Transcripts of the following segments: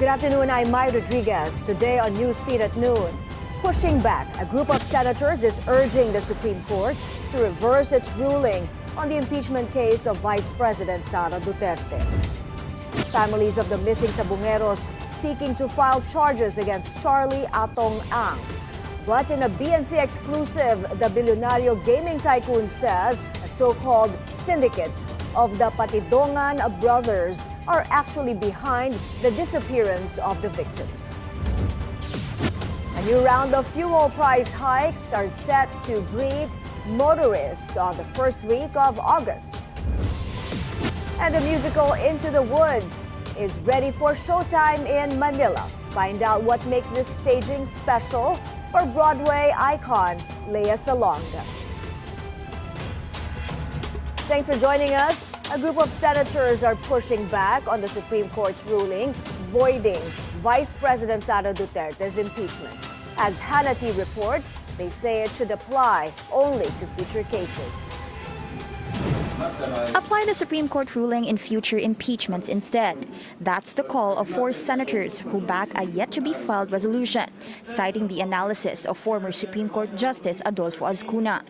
Good afternoon, I'm Mai Rodriguez. Today on Newsfeed at noon, pushing back, a group of senators is urging the Supreme Court to reverse its ruling on the impeachment case of Vice President Sara Duterte. Families of the missing sabungeros seeking to file charges against Charlie Atong Ang. But in a BNC exclusive, the Bilyonaryo gaming tycoon says a so-called syndicate of the Patidongan brothers are actually behind the disappearance of the victims. A new round of fuel price hikes are set to greet motorists on the first week of August. And the musical Into the Woods is ready for showtime in Manila. Find out what makes this staging special for Broadway icon Lea Salonga. Thanks for joining us. A group of senators are pushing back on the Supreme Court's ruling voiding Vice President Sara Duterte's impeachment. As Hannity reports, they say it should apply only to future cases. Apply the Supreme Court ruling in future impeachments instead. That's the call of 4 senators who back a yet-to-be-filed resolution, citing the analysis of former Supreme Court Justice Adolfo Azcuna.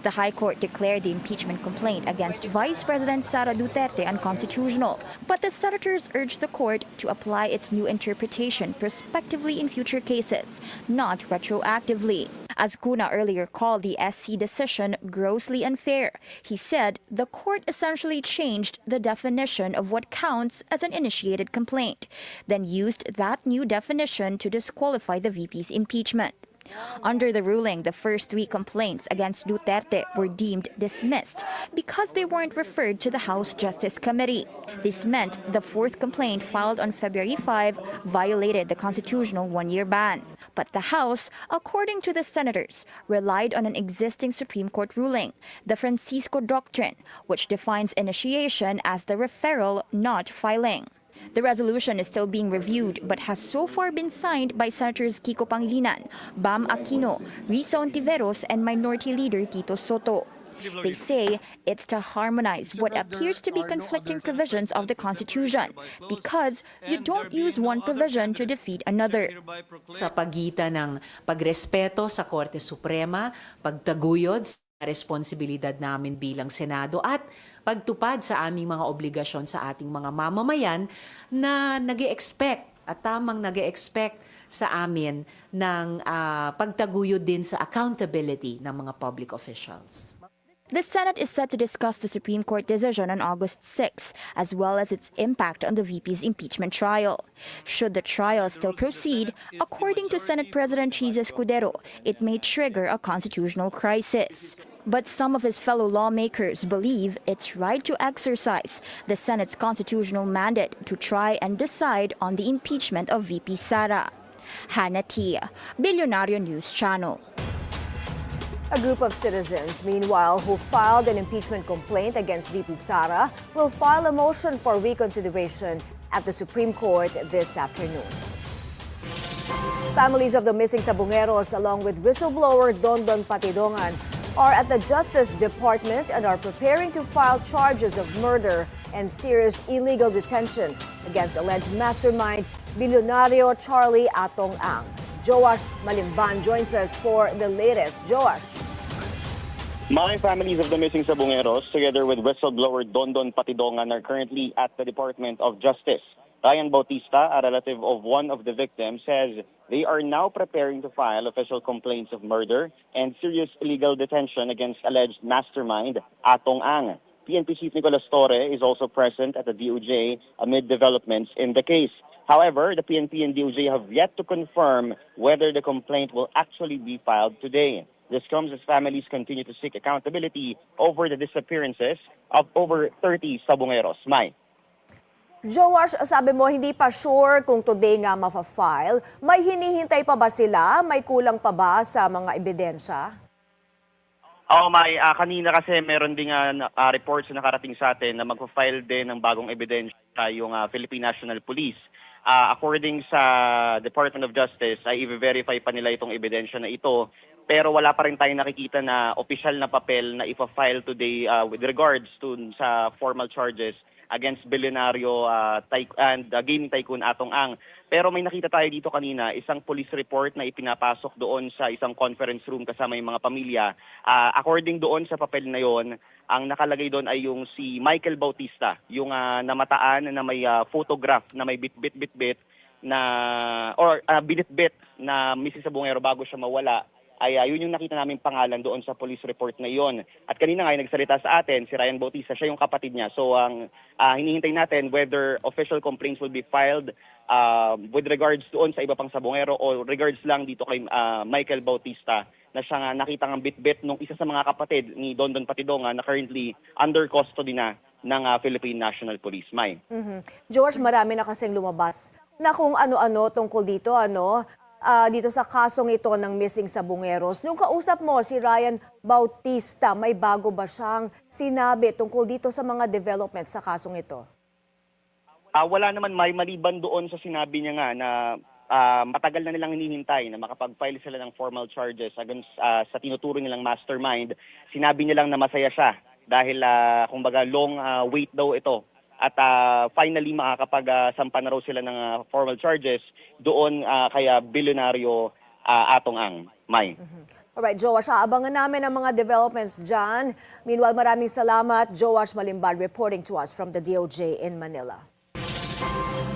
The High Court declared the impeachment complaint against Vice President Sara Duterte unconstitutional, but the senators urged the court to apply its new interpretation prospectively in future cases, not retroactively. Azcuna earlier called the SC decision grossly unfair. He said the court essentially changed the definition of what counts as an initiated complaint, then used that new definition to disqualify the VP's impeachment. Under the ruling, the first 3 complaints against Duterte were deemed dismissed because they weren't referred to the House Justice Committee. This meant the 4th complaint filed on February 5 violated the constitutional 1-year ban. But the House, according to the senators, relied on an existing Supreme Court ruling, the Francisco Doctrine, which defines initiation as the referral, not filing. The resolution is still being reviewed but has so far been signed by Senators Kiko Pangilinan, Bam Aquino, Risa Ontiveros, and Minority Leader Tito Soto. They say it's to harmonize what appears to be conflicting provisions of the Constitution because you don't use one provision to defeat another. Sa pagitan ng pagrespeto sa Korte Suprema, pagtaguyod sa responsibilidad namin bilang Senado at pagtupad sa aming mga obligasyon sa ating mga mamamayan na nag-e-expect at tamang nag-e-expect sa amin ng pagtaguyod din sa accountability ng mga public officials. The Senate is set to discuss the Supreme Court decision on August 6, as well as its impact on the VP's impeachment trial. Should the trial still proceed, according to Senate President Cheese Escudero, it may trigger a constitutional crisis. But some of his fellow lawmakers believe it's right to exercise the Senate's constitutional mandate to try and decide on the impeachment of VP Sara. Hannity, Bilyonaryo News Channel. A group of citizens, meanwhile, who filed an impeachment complaint against VP Sara will file a motion for reconsideration at the Supreme Court this afternoon. Families of the missing sabungeros, along with whistleblower Dondon Patidongan, are at the Justice Department and are preparing to file charges of murder and serious illegal detention against alleged mastermind Bilyonaryo Charlie Atong Ang. Joash Malimban joins us for the latest. Joash. My families of the missing sabungeros, together with whistleblower Dondon Patidongan, are currently at the Department of Justice. Ryan Bautista, a relative of one of the victims, says they are now preparing to file official complaints of murder and serious illegal detention against alleged mastermind Atong Ang. PNP Chief Nicolas Torre is also present at the DOJ amid developments in the case. However, the PNP and DOJ have yet to confirm whether the complaint will actually be filed today. This comes as families continue to seek accountability over the disappearances of over 30 sabungeros. Mai. Joash, sabi mo hindi pa sure kung today nga mafa-file. May hinihintay pa ba sila? May kulang pa ba sa mga ebidensya? May kanina kasi meron ding reports na nakarating sa atin na magpa-file din ng bagong ebidensya yung Philippine National Police. According sa Department of Justice, ay i-verify pa nila itong ebidensya na ito. Pero wala pa rin tayong nakikita na opisyal na papel na ipa-file today with regards to sa formal charges against Bilyonaryo and gaming tycoon Atong Ang. Pero may nakita tayo dito kanina, isang police report na ipinapasok doon sa isang conference room kasama yung mga pamilya. According doon sa papel na yon, ang nakalagay doon ay yung si Michael Bautista, yung namataan na may photograph na may bit-bit na or binitbit na missing sabungero bago siya mawala. Ay yun yung nakita naming pangalan doon sa police report na yon. At kanina nga nagsalita sa atin si Ryan Bautista, siya yung kapatid niya. So ang hinihintay natin whether official complaints will be filed with regards doon sa iba pang sabungero o regards lang dito kay Michael Bautista na siya nakita ng bit-bit nung isa sa mga kapatid ni Don Patidongan na currently under custody na ng Philippine National Police. Mai. George, marami na kasing lumabas na kung ano-ano tungkol dito, dito sa kasong ito ng missing sabungeros. Nung kausap mo si Ryan Bautista, may bago ba siyang sinabi tungkol dito sa mga development sa kasong ito? Wala naman, May, maliban doon sa sinabi niya nga na matagal na nilang hinihintay na makapag-file sila ng formal charges against sa tinuturo nilang mastermind. Sinabi nilang na masaya siya dahil kumbaga long wait daw ito. At finally makakapag-sampa na raw sila ng formal charges doon kaya Bilyonaryo Atong Ang. Mai. Alright, Joash, abangan namin ang mga developments dyan. Meanwhile, maraming salamat. Joash Malimban reporting to us from the DOJ in Manila.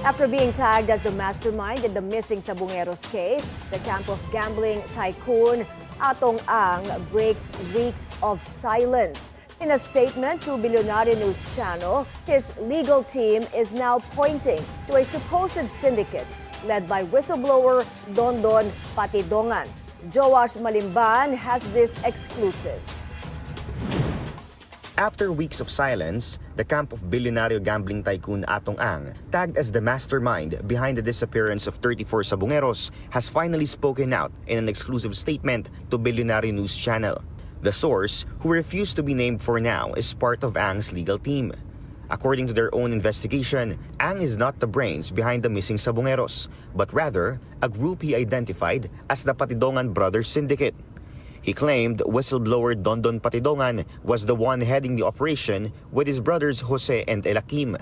After being tagged as the mastermind in the missing Sabungeros case, the camp of gambling tycoon Atong Ang breaks weeks of silence. In a statement to Bilyonaryo News Channel, his legal team is now pointing to a supposed syndicate led by whistleblower Don Patidongan. Joash Malimban has this exclusive. After weeks of silence, the camp of Bilyonaryo gambling tycoon Atong Ang, tagged as the mastermind behind the disappearance of 34 sabungeros, has finally spoken out in an exclusive statement to Bilyonaryo News Channel. The source, who refused to be named for now, is part of Ang's legal team. According to their own investigation, Ang is not the brains behind the missing sabungeros, but rather a group he identified as the Patidongan Brothers Syndicate. He claimed whistleblower Don Patidongan was the one heading the operation with his brothers Jose and Elakim.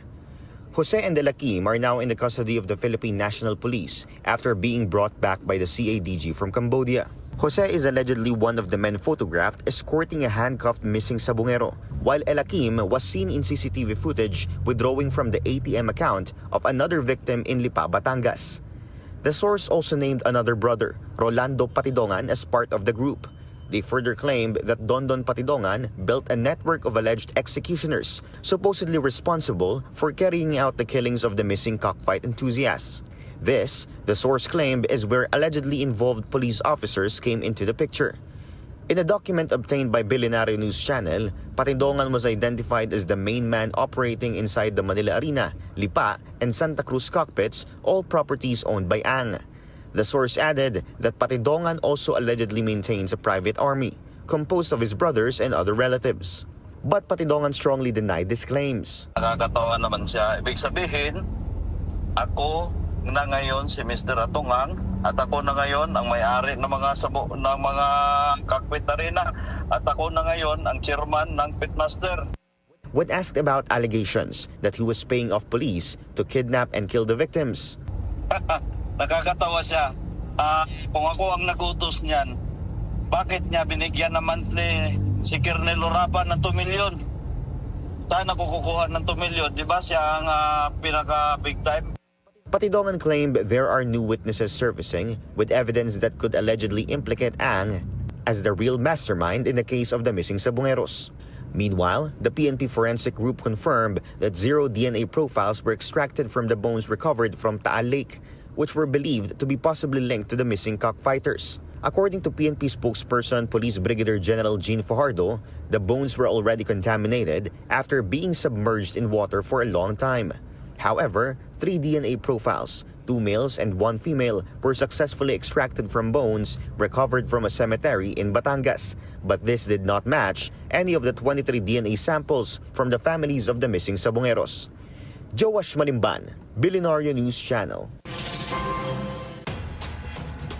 Jose and Elakim are now in the custody of the Philippine National Police after being brought back by the CADG from Cambodia. Jose is allegedly one of the men photographed escorting a handcuffed missing sabungero, while Elakim was seen in CCTV footage withdrawing from the ATM account of another victim in Lipa, Batangas. The source also named another brother, Rolando Patidongan, as part of the group. They further claimed that Don Patidongan built a network of alleged executioners, supposedly responsible for carrying out the killings of the missing cockfight enthusiasts. This, the source claimed, is where allegedly involved police officers came into the picture. In a document obtained by Bilyonaryo News Channel, Patidongan was identified as the main man operating inside the Manila Arena, Lipa, and Santa Cruz cockpits, all properties owned by Ang. The source added that Patidongan also allegedly maintains a private army, composed of his brothers and other relatives. But Patidongan strongly denied these claims. Nakakatawa naman siya. Ibig sabihin, ako na ngayon si Mr. Atong Ang at ako na ngayon ang may-ari ng mga cockpit arena at ako na ngayon ang chairman ng pitmaster. When asked about allegations that he was paying off police to kidnap and kill the victims, Nakakatawa siya. Kung ako ang nagutos niyan, bakit niya binigyan ng monthly si Colonel Orapa ng 2 million? Saan ako kukuha ng 2 million? Di ba siya ang pinaka big time? Patidongan claimed there are new witnesses surfacing with evidence that could allegedly implicate Ang as the real mastermind in the case of the missing sabungeros. Meanwhile, the PNP forensic group confirmed that 0 DNA profiles were extracted from the bones recovered from Taal Lake, which were believed to be possibly linked to the missing cockfighters. According to PNP spokesperson Police Brigadier General Jean Fajardo, the bones were already contaminated after being submerged in water for a long time. However, 3 DNA profiles, 2 males and 1 female, were successfully extracted from bones recovered from a cemetery in Batangas, but this did not match any of the 23 DNA samples from the families of the missing sabungeros. Joash Malimban, Bilyonaryo News Channel.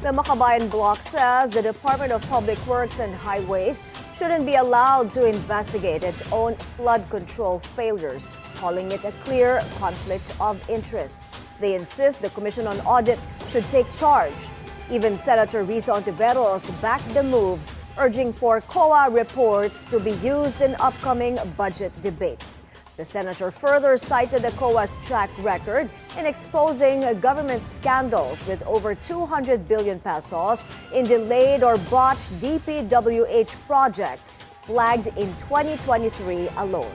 The Makabayan block says the Department of Public Works and Highways shouldn't be allowed to investigate its own flood control failures calling it a clear conflict of interest. They insist the Commission on Audit should take charge. Even Senator Risa Ontiveros backed the move, urging for COA reports to be used in upcoming budget debates. The senator further cited the COA's track record in exposing government scandals with over 200 billion pesos in delayed or botched DPWH projects flagged in 2023 alone.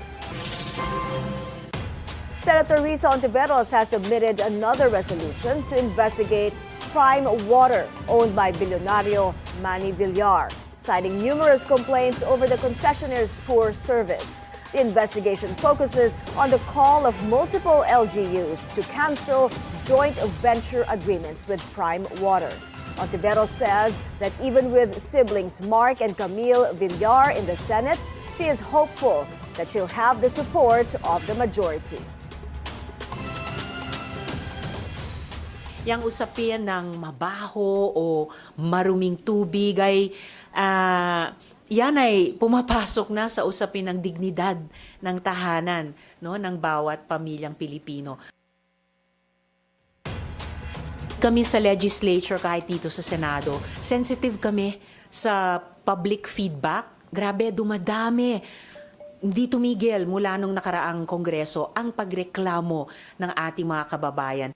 Senator Risa Ontiveros has submitted another resolution to investigate Prime Water, owned by Bilyonaryo Manny Villar, citing numerous complaints over the concessionaire's poor service. The investigation focuses on the call of multiple LGUs to cancel joint venture agreements with Prime Water. Ontiveros says that even with siblings Mark and Camille Villar in the Senate, she is hopeful that she'll have the support of the majority. Yang usapin ng mabaho o maruming tubig ay yan ay pumapasok na sa usapin ng dignidad ng tahanan, no, ng bawat pamilyang Pilipino. Kami sa legislature, kahit dito sa Senado, sensitive kami sa public feedback. Grabe, dumadami. Hindi tumigil mula nung nakaraang Kongreso ang pagreklamo ng ating mga kababayan.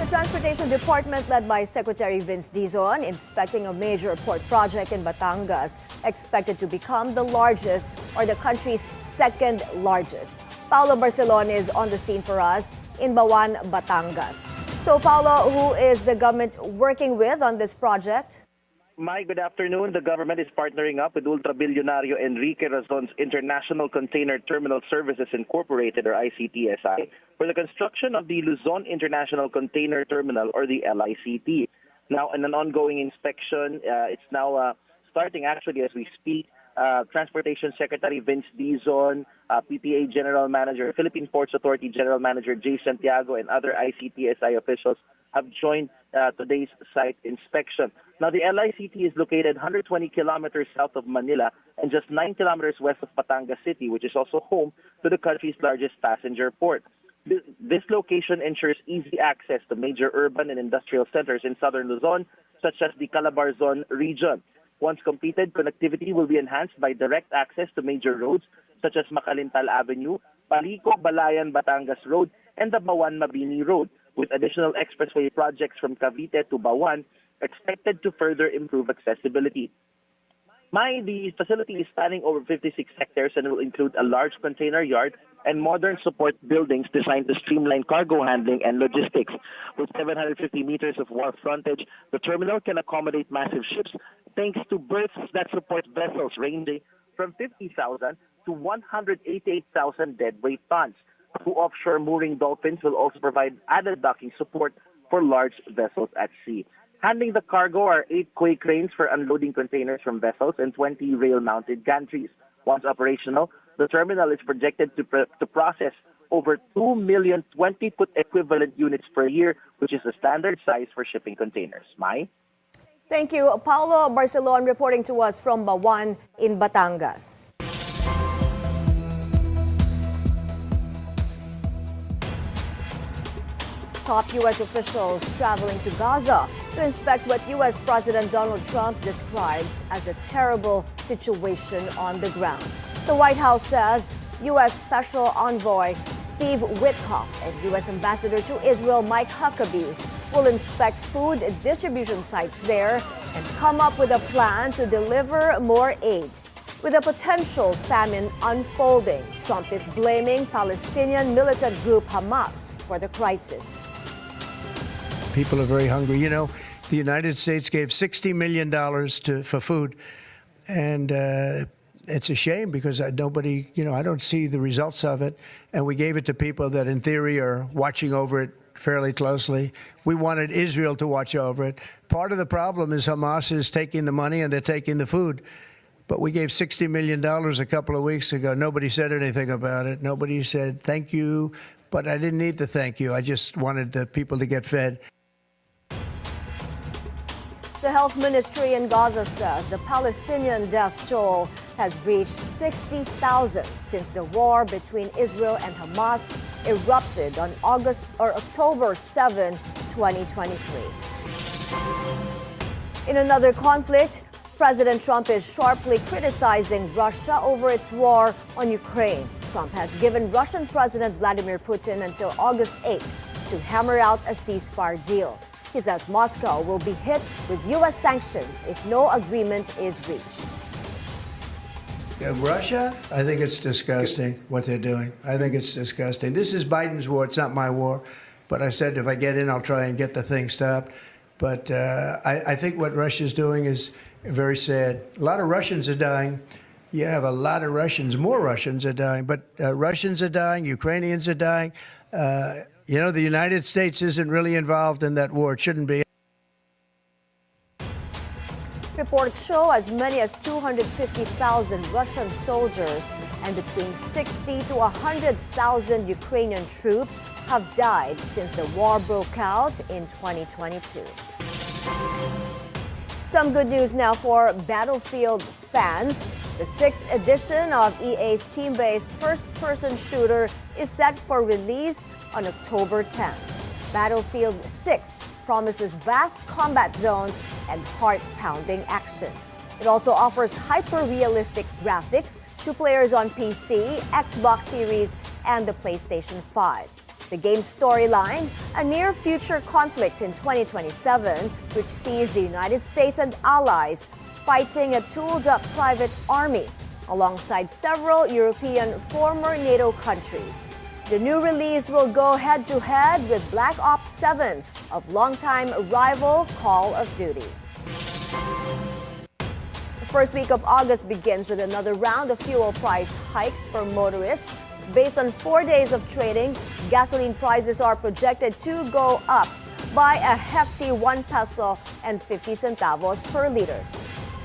The Transportation Department, led by Secretary Vince Dizon, inspecting a major port project in Batangas, expected to become the largest or the country's second largest. Paulo Barcelona is on the scene for us in Bawan, Batangas. So, Paulo, who is the government working with on this project? Mai, good afternoon. The government is partnering up with Bilyonaryo Enrique Razon's International Container Terminal Services Incorporated, or ICTSI, for the construction of the Luzon International Container Terminal, or the LICT. Now, in an ongoing inspection, it's now starting actually as we speak. Transportation Secretary Vince Dizon, PPA General Manager, Philippine Ports Authority General Manager Jay Santiago, and other ICTSI officials have joined today's site inspection. Now, the LICT is located 120 kilometers south of Manila and just 9 kilometers west of Batangas City, which is also home to the country's largest passenger port. This location ensures easy access to major urban and industrial centers in southern Luzon, such as the Calabarzon region. Once completed, connectivity will be enhanced by direct access to major roads such as Macalintal Avenue, Palico, Balayan, Batangas Road, and the Bawan-Mabini Road, with additional expressway projects from Cavite to Bawan expected to further improve accessibility. The facility is spanning over 56 hectares and will include a large container yard and modern support buildings designed to streamline cargo handling and logistics. With 750 meters of wharf frontage, the terminal can accommodate massive ships thanks to berths that support vessels ranging from 50,000 to 188,000 deadweight tons. Two offshore mooring dolphins will also provide added docking support for large vessels at sea. Handling the cargo are 8 quay cranes for unloading containers from vessels and 20 rail-mounted gantries. Once operational, the terminal is projected to process over 2 million 20-foot equivalent units per year, which is the standard size for shipping containers. Mai? Thank you. Paulo Barcelona reporting to us from Bawan in Batangas. Top U.S. officials traveling to Gaza to inspect what U.S. President Donald Trump describes as a terrible situation on the ground. The White House says U.S. Special Envoy Steve Witkoff and U.S. Ambassador to Israel Mike Huckabee will inspect food distribution sites there and come up with a plan to deliver more aid. With a potential famine unfolding, Trump is blaming Palestinian militant group Hamas for the crisis. People are very hungry. You know, the United States gave $60 million for food, and it's a shame because nobody, I don't see the results of it. And we gave it to people that in theory are watching over it fairly closely. We wanted Israel to watch over it. Part of the problem is Hamas is taking the money and they're taking the food. But we gave $60 million a couple of weeks ago. Nobody said anything about it. Nobody said thank you. But I didn't need the thank you. I just wanted the people to get fed. The health ministry in Gaza says the Palestinian death toll has breached 60,000 since the war between Israel and Hamas erupted on October 7, 2023. In another conflict, President Trump is sharply criticizing Russia over its war on Ukraine. Trump has given Russian President Vladimir Putin until August 8 to hammer out a ceasefire deal. He says Moscow will be hit with U.S. sanctions if no agreement is reached. Russia, I think it's disgusting what they're doing. I think it's disgusting. This is Biden's war. It's not my war. But I said if I get in, I'll try and get the thing stopped. But I think what Russia's doing is very sad. A lot of Russians are dying. You have a lot of Russians, more Russians are dying. But Russians are dying, Ukrainians are dying. You know, the United States isn't really involved in that war. It shouldn't be. Reports show as many as 250,000 Russian soldiers and between 60 to 100,000 Ukrainian troops have died since the war broke out in 2022. Some good news now for Battlefield fans. The 6th edition of EA's team-based first-person shooter is set for release on October 10. Battlefield 6 promises vast combat zones and heart-pounding action. It also offers hyper-realistic graphics to players on PC, Xbox Series, and the PlayStation 5. The game's storyline, a near-future conflict in 2027, which sees the United States and allies fighting a tooled-up private army alongside several European former NATO countries. The new release will go head-to-head with Black Ops 7 of longtime rival Call of Duty. The first week of August begins with another round of fuel price hikes for motorists. Based on 4 days of trading, gasoline prices are projected to go up by a hefty 1 peso and 50 centavos per liter.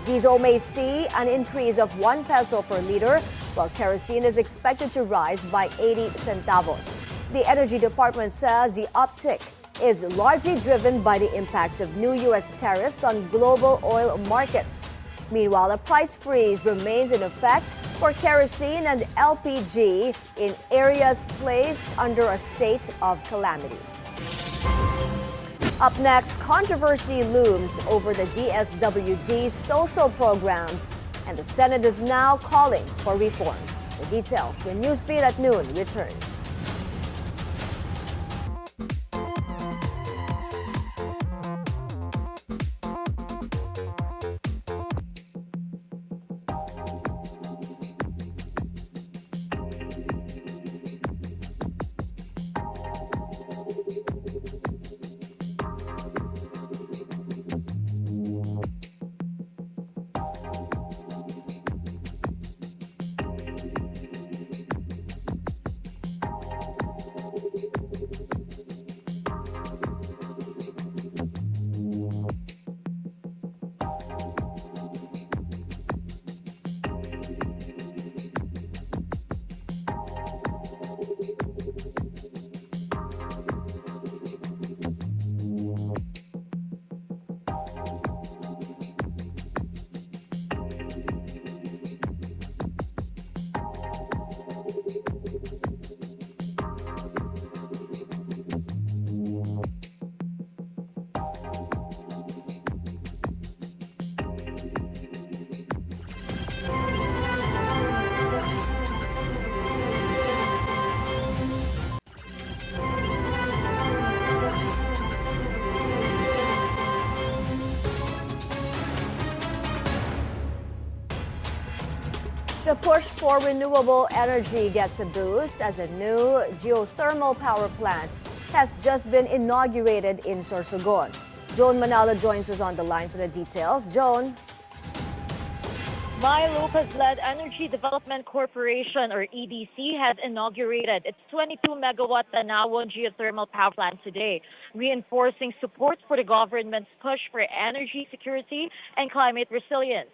Diesel may see an increase of 1 peso per liter, while kerosene is expected to rise by 80 centavos. The Energy Department says the uptick is largely driven by the impact of new U.S. tariffs on global oil markets. Meanwhile, a price freeze remains in effect for kerosene and LPG in areas placed under a state of calamity. Up next, controversy looms over the DSWD's social programs, and the Senate is now calling for reforms. The details when Newsfeed at Noon returns. The push for renewable energy gets a boost as a new geothermal power plant has just been inaugurated in Sorsogon. Joan Manalo joins us on the line for the details. Joan. Mai Lopez-led Energy Development Corporation, or EDC, has inaugurated its 22-megawatt Tanawon geothermal power plant today, reinforcing support for the government's push for energy security and climate resilience.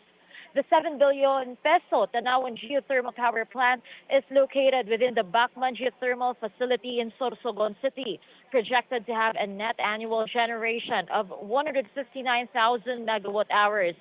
The 7 billion peso Tanawan geothermal power plant is located within the Bacman geothermal facility in Sorsogon City, projected to have a net annual generation of 159,000 megawatt hours.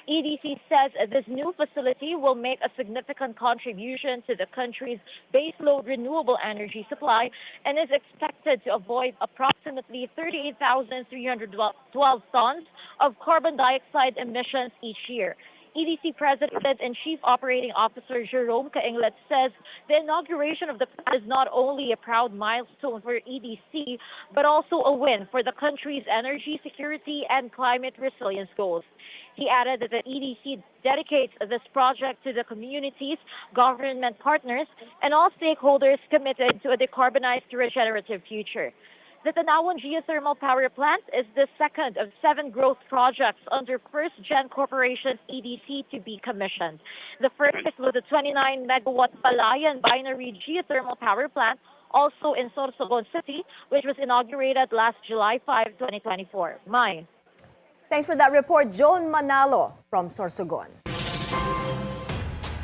EDC says this new facility will make a significant contribution to the country's baseload renewable energy supply and is expected to avoid approximately 38,312 tons of carbon dioxide emissions each year. EDC President and Chief Operating Officer Jerome Cainglet says the inauguration of the plant is not only a proud milestone for EDC, but also a win for the country's energy security and climate resilience goals. He added that the EDC dedicates this project to the communities, government partners, and all stakeholders committed to a decarbonized regenerative future. The Tanawan Geothermal Power Plant is the second of 7 growth projects under First Gen Corporation's EDC to be commissioned. The first was the 29-megawatt Palayan Binary Geothermal Power Plant, also in Sorsogon City, which was inaugurated last July 5, 2024. Mai. Thanks for that report, Joan Manalo from Sorsogon.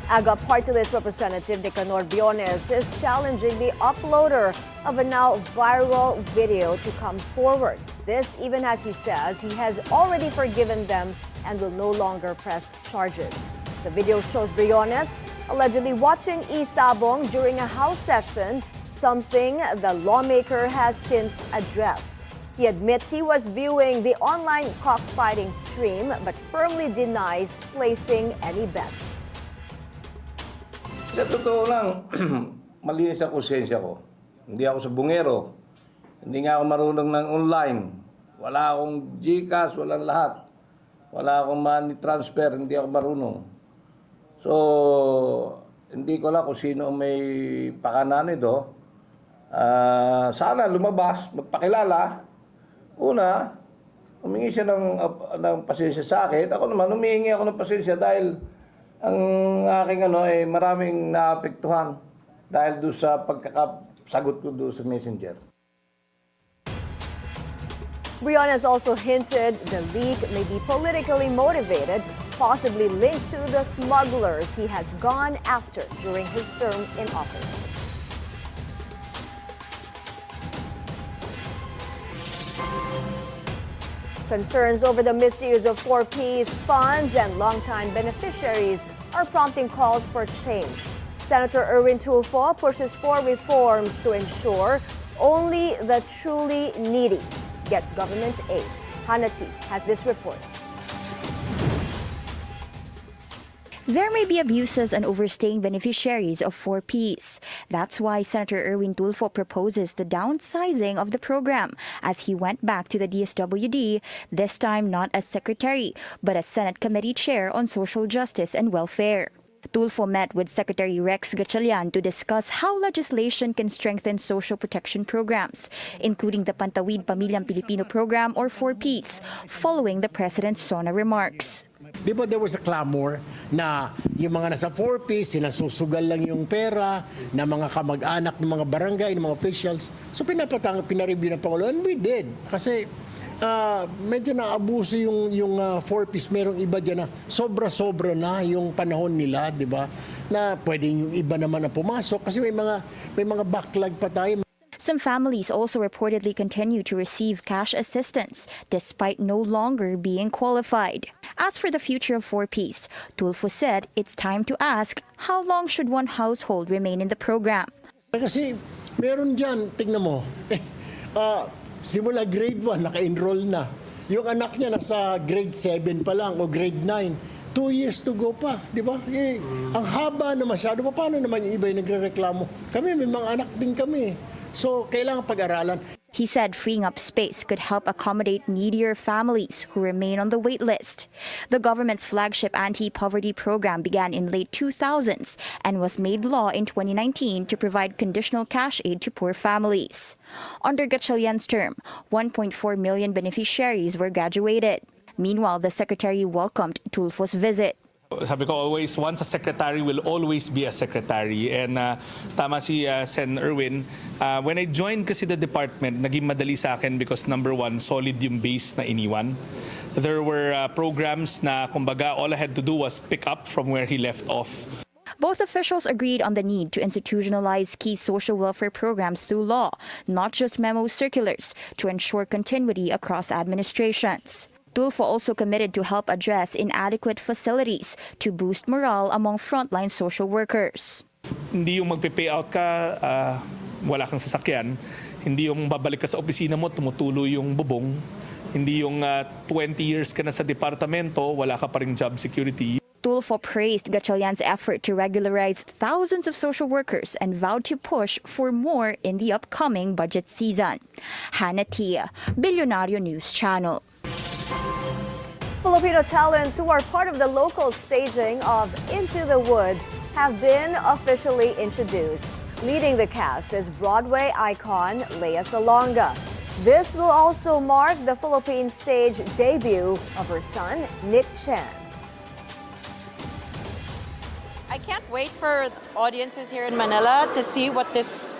AGA Party List Representative Niconobios is challenging the uploader of a now viral video to come forward. This even as he says he has already forgiven them and will no longer press charges. The video shows Briones allegedly watching Isabong during a house session, something the lawmaker has since addressed. He admits he was viewing the online cockfighting stream but firmly denies placing any bets. Sa totoo lang, malinis ang konsensya ko. Hindi ako sabungero. Hindi nga ako marunong ng online. Wala akong GCash, walang lahat. Wala akong money transfer, hindi ako marunong. So, hindi ko lang kung sino may pakanan ito. Sana lumabas, magpakilala. Una, humingi siya ng pasensya sa akin. Ako naman, humihingi ako ng pasensya dahil ang aking maraming naapektuhan dahil doon sa pagkakasagot ko doon sa messenger. Briones also hinted the leak may be politically motivated, possibly linked to the smugglers he has gone after during his term in office. Concerns over the misuse of 4Ps funds and longtime beneficiaries are prompting calls for change. Senator Sen Tulfo pushes for reforms to ensure only the truly needy get government aid. Hanati has this report. There may be abuses and overstaying beneficiaries of 4Ps. That's why Senator Sen Tulfo proposes the downsizing of the program as he went back to the DSWD, this time not as secretary, but as Senate Committee Chair on Social Justice and Welfare. Tulfo met with Secretary Rex Gatchalian to discuss how legislation can strengthen social protection programs, including the Pantawid Pamilyang Pilipino program or 4Ps, following the President's SONA remarks. Di ba there was a clamor na yung mga nasa 4Ps, sinasusugal lang yung pera na mga kamag-anak ng mga barangay, ng mga officials. So pinareview ng Pangulo, and we did. Kasi medyo na-abuso yung 4Ps. Merong iba dyan na sobra-sobra na yung panahon nila, di ba? Na pwedeng yung iba naman na pumasok kasi may mga backlog pa tayo. Some families also reportedly continue to receive cash assistance despite no longer being qualified. As for the future of 4Ps, Tulfo said it's time to ask how long should one household remain in the program. Kasi meron dyan, tignan mo, simula grade 1, naka-enroll na. Yung anak niya nasa grade 7 pa lang o grade 9. 2 years to go pa, di ba? Ang haba na masyado. Paano naman yung iba yung nagre-reklamo? Kami, may mga anak din kami. So, kailangan pag-aralan. He said freeing up space could help accommodate needier families who remain on the wait list. The government's flagship anti-poverty program began in late 2000s and was made law in 2019 to provide conditional cash aid to poor families. Under Gatchalian's term, 1.4 million beneficiaries were graduated. Meanwhile, the secretary welcomed Tulfo's visit. Sabi ko always, once a secretary will always be a secretary. And tama si Sen Erwin, when I joined kasi the department, naging madali sa akin because number one, solid yung base na iniwan. There were programs na kumbaga all I had to do was pick up from where he left off. Both officials agreed on the need to institutionalize key social welfare programs through law, not just memo circulars, to ensure continuity across administrations. Tulfo also committed to help address inadequate facilities to boost morale among frontline social workers. Hindi yung magpe-payout ka, wala kang sasakyan. Hindi yung babalik ka sa opisina mo, tumutulo yung bubong. Hindi yung 20 years ka na sa departamento, wala ka pa ring job security. Tulfo praised Gatchalian's effort to regularize thousands of social workers and vowed to push for more in the upcoming budget season. Hannah Tia, Bilyonaryo News Channel. Filipino talents who are part of the local staging of Into the Woods have been officially introduced. Leading the cast is Broadway icon Lea Salonga. This will also mark the Philippine stage debut of her son, Nick Chan. I can't wait for audiences here in Manila to see what this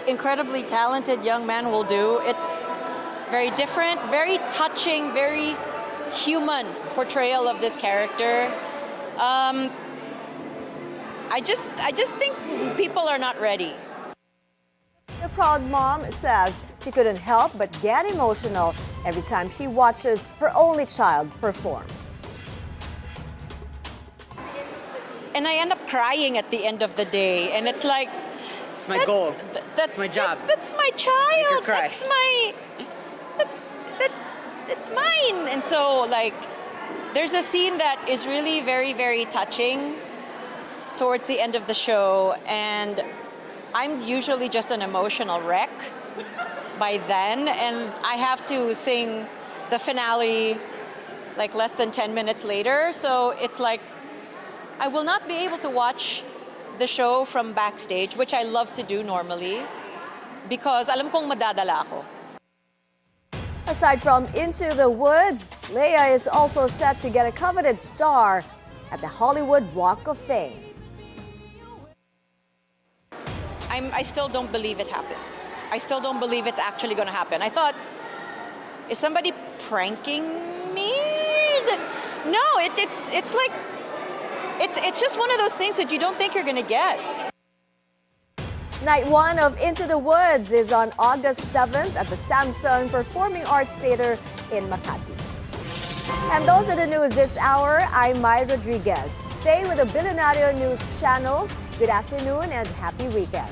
incredibly talented young man will do. It's very different, very touching, very human portrayal of this character. I just think people are not ready. The proud mom says she couldn't help but get emotional every time she watches her only child perform. And I end up crying at the end of the day, and it's like, it's my goal. That's my job. That's my child. Cry. That's my. It's mine. And so, like, there's a scene that is really very, very touching towards the end of the show, and I'm usually just an emotional wreck by then, and I have to sing the finale like less than 10 minutes later. So it's like I will not be able to watch the show from backstage, which I love to do normally, because alam kong madadala ako. Aside from Into the Woods, Lea is also set to get a coveted star at the Hollywood Walk of Fame. I still don't believe it happened. I still don't believe it's actually going to happen. I thought, is somebody pranking me? No, it's like, it's just one of those things that you don't think you're going to get. Night 1 of Into the Woods is on August 7th at the Samsung Performing Arts Theater in Makati. And those are the news this hour. I'm Mai Rodriguez. Stay with the Bilyonaryo News Channel. Good afternoon and happy weekend.